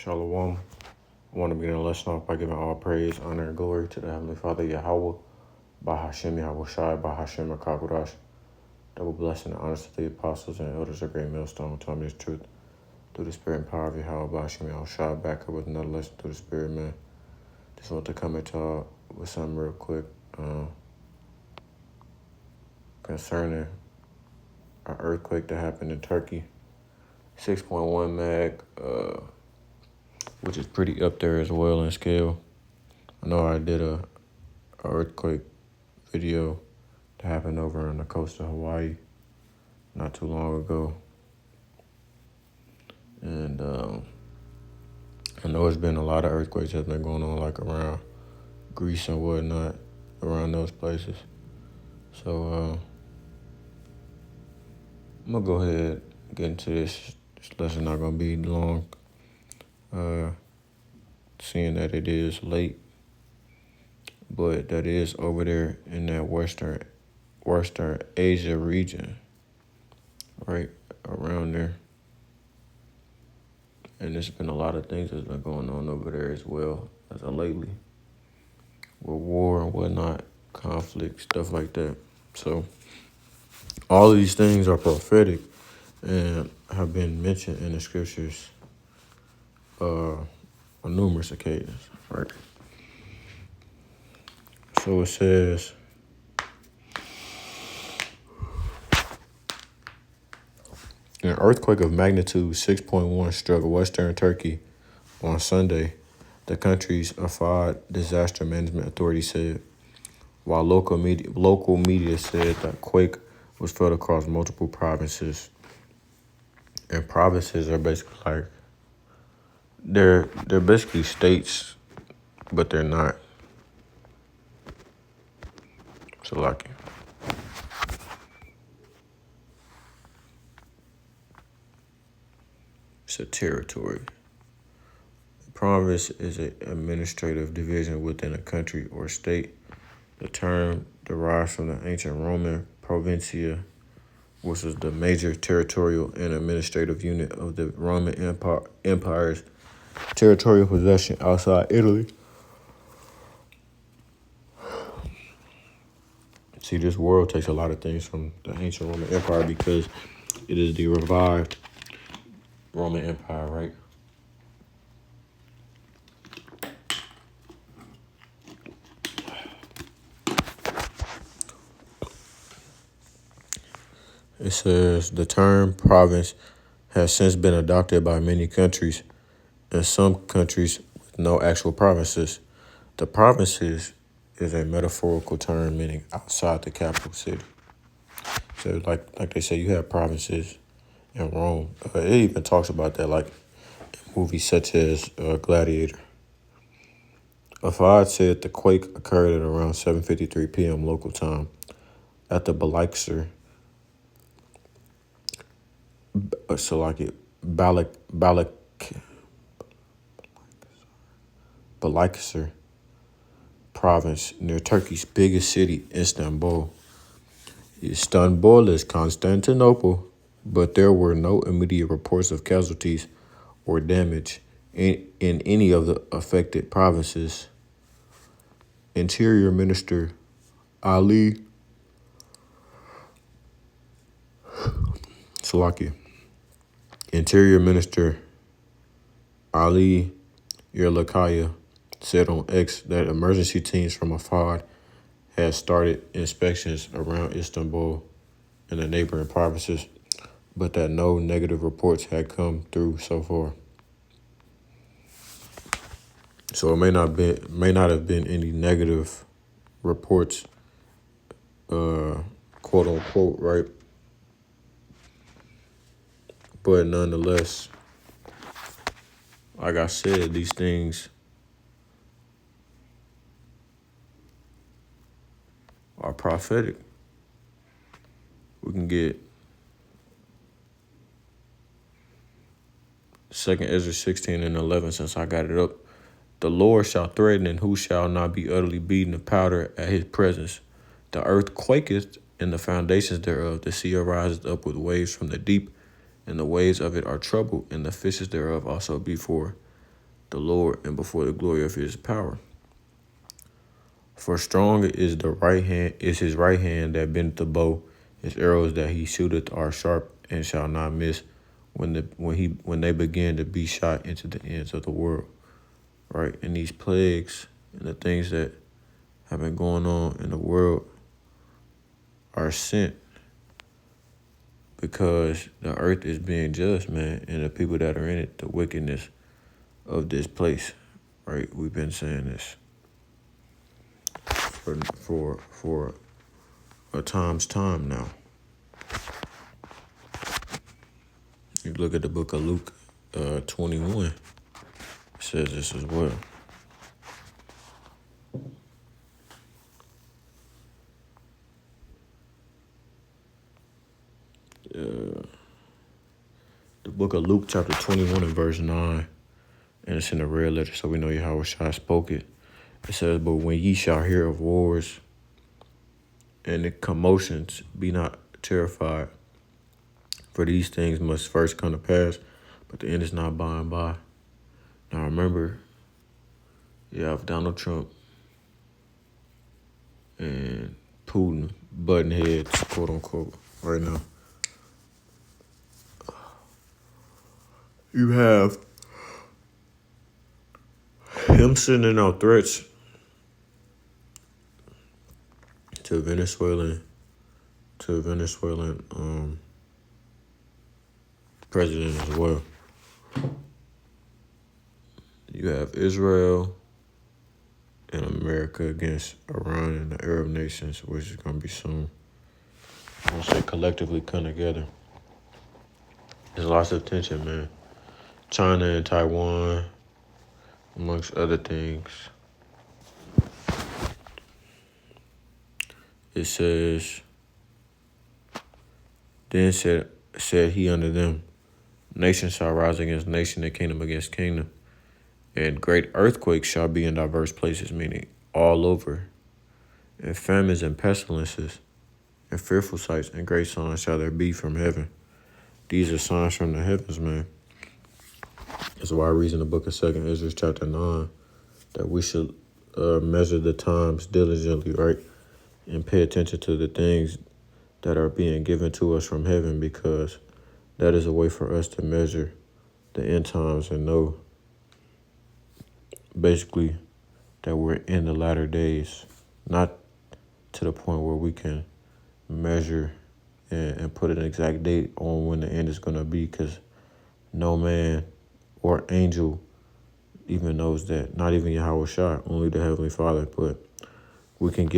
Shalom. I want to begin a lesson off by giving all praise, honor, and glory to the Heavenly Father Yahweh, Bahashem Yahweh Shai, Bahashem Akagudash. Double blessing and honors to the apostles and elders of Great Millstone, telling me this truth through the Spirit and power of Yahweh, Bahashem Yahweh Shai. Back up with another lesson through the Spirit, man. Just want to come at y'all with something real quick concerning an earthquake that happened in Turkey. 6.1 mag, which is pretty up there as well in scale. I know I did a earthquake video that happened over on the coast of Hawaii not too long ago. And I know there's been a lot of earthquakes that's been going on like around Greece and whatnot, around those places. So I'm going to go ahead and get into this. This lesson not going to be long, seeing that it is late. But that is over there in that Western Asia region, right around there. And there's been a lot of things that's been going on over there as well as of lately, with war and whatnot, conflict, stuff like that. So all of these things are prophetic and have been mentioned in the scriptures on numerous occasions, right? So it says, an earthquake of magnitude 6.1 struck western Turkey on Sunday, the country's Afad Disaster Management Authority said, while local media said that quake was felt across multiple provinces. And provinces are basically like, they're basically states, but they're not. So like, it's a territory. A province is an administrative division within a country or state. The term derives from the ancient Roman provincia, which was the major territorial and administrative unit of the Roman Empire's territorial possession outside Italy. See, this world takes a lot of things from the ancient Roman Empire because it is the revived Roman Empire, right? It says the term province has since been adopted by many countries, and some countries with no actual provinces. The provinces is a metaphorical term meaning outside the capital city. So like they say, you have provinces in Rome. It even talks about that like in movies such as Gladiator. Afad said the quake occurred at around 7:53 p.m. local time at the Balikesir province near Turkey's biggest city, Istanbul. Istanbul is Constantinople, but there were no immediate reports of casualties or damage in any of the affected provinces. Interior Minister Ali Interior Minister Ali Yerlikaya said on X that emergency teams from Afad had started inspections around Istanbul and the neighboring provinces, but that no negative reports had come through so far. So it may not have been any negative reports, quote unquote, right? But nonetheless, like I said, these things are prophetic. We can get 2 Ezra 16:11, since I got it up. The Lord shall threaten, and who shall not be utterly beaten to powder at his presence? The earth quaketh, and the foundations thereof. The sea ariseth up with waves from the deep, and the waves of it are troubled, and the fishes thereof also before. the Lord and before the glory of his power. For strong is the right hand, is his right hand that bendeth the bow. His arrows that he shooteth are sharp and shall not miss when they begin to be shot into the ends of the world. Right? And these plagues and the things that have been going on in the world are sent because the earth is being judged, man, and the people that are in it, the wickedness of this place. Right? We've been saying this for a time's time now. You look at the book of Luke 21, it says this as well. The book of Luke chapter 21 and verse 9, and it's in the red letter, so we know Yahweh Shai spoke it. It says, but when ye shall hear of wars and the commotions, be not terrified, for these things must first come to pass, but the end is not by and by. Now remember, you have Donald Trump and Putin butting heads, quote unquote, right now. You have him sending out threats to Venezuelan president as well. You have Israel and America against Iran and the Arab nations, which is going to be soon. Once they collectively come together. There's lots of tension, man. China and Taiwan, amongst other things. It says, then said he unto them, nation shall rise against nation and kingdom against kingdom. And great earthquakes shall be in diverse places, meaning all over. And famines and pestilences and fearful sights and great signs shall there be from heaven. These are signs from the heavens, man. That's why I read in the book of 2 Ezra chapter 9 that we should measure the times diligently, right? And pay attention to the things that are being given to us from heaven, because that is a way for us to measure the end times and know basically that we're in the latter days, not to the point where we can measure and put an exact date on when the end is going to be, because no man or angel even knows that, not even Yahweh Shai, only the Heavenly Father. But we can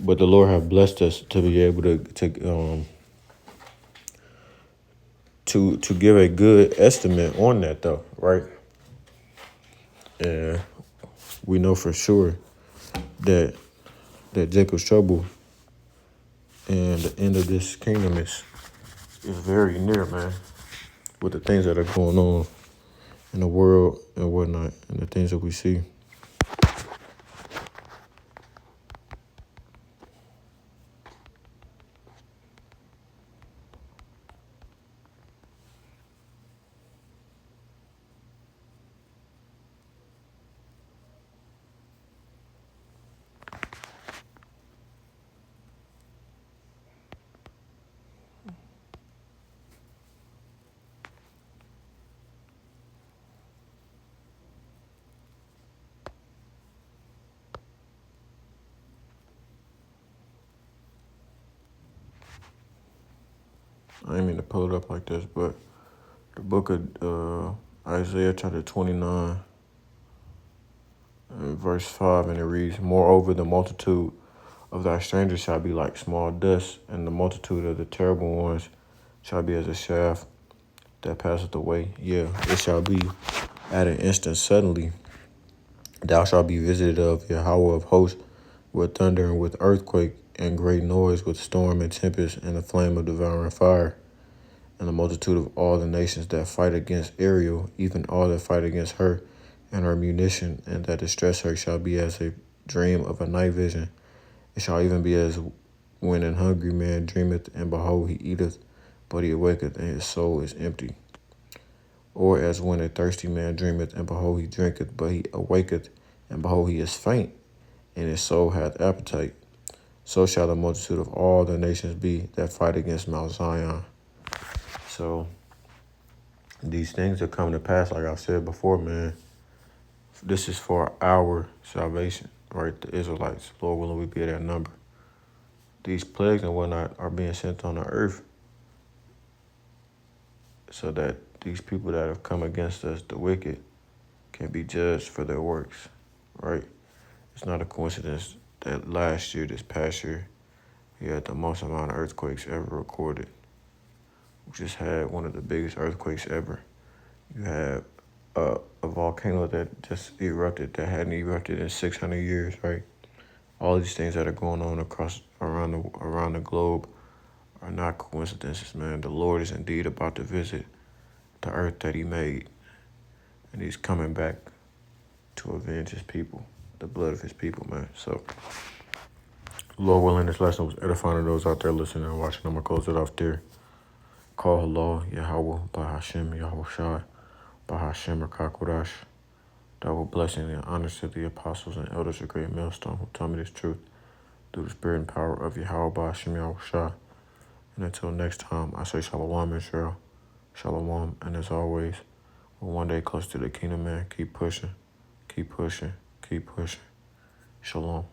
but the Lord have blessed us to be able to give a good estimate on that, though, right? And we know for sure that Jacob's trouble and the end of this kingdom is very near, man, with the things that are going on in the world and whatnot, and the things that we see. I didn't mean to pull it up like this, but the book of Isaiah chapter 29 and verse 5, and it reads, moreover, the multitude of thy strangers shall be like small dust, and the multitude of the terrible ones shall be as a shaft that passeth away. Yeah, it shall be at an instant suddenly. Thou shalt be visited of Yahweh of hosts with thunder and with earthquake and great noise, with storm and tempest and the flame of devouring fire. And the multitude of all the nations that fight against Ariel, even all that fight against her and her munition, and that distress her, shall be as a dream of a night vision. It shall even be as when an hungry man dreameth, and behold, he eateth, but he awaketh, and his soul is empty. Or as when a thirsty man dreameth, and behold, he drinketh, but he awaketh, and behold, he is faint, and his soul hath appetite. So shall the multitude of all the nations be that fight against Mount Zion. So these things are coming to pass, like I said before, man. This is for our salvation, right? The Israelites, Lord willing, we be that number. These plagues and whatnot are being sent on the earth so that these people that have come against us, the wicked, can be judged for their works, right? It's not a coincidence that last year, this past year, we had the most amount of earthquakes ever recorded. We just had one of the biggest earthquakes ever. You had a volcano that just erupted, that hadn't erupted in 600 years, right? All these things that are going on around the globe are not coincidences, man. The Lord is indeed about to visit the earth that he made, and he's coming back to avenge his people, the blood of his people, man. So, Lord willing, this lesson was edifying to those out there listening and watching. I'm going to close it off there. Call Allah, Yahweh, Bahashem, Yahweh Shai, Bahashem, Rakakwadash. Double blessing and honor to the apostles and elders of Great Millstone who taught me this truth through the spirit and power of Yahweh, Bahashem, Yahweh Shai. And until next time, I say Shalom, Israel. Shalom, and as always, we're one day close to the kingdom, man. Keep pushing, keep pushing, keep pushing. Shalom.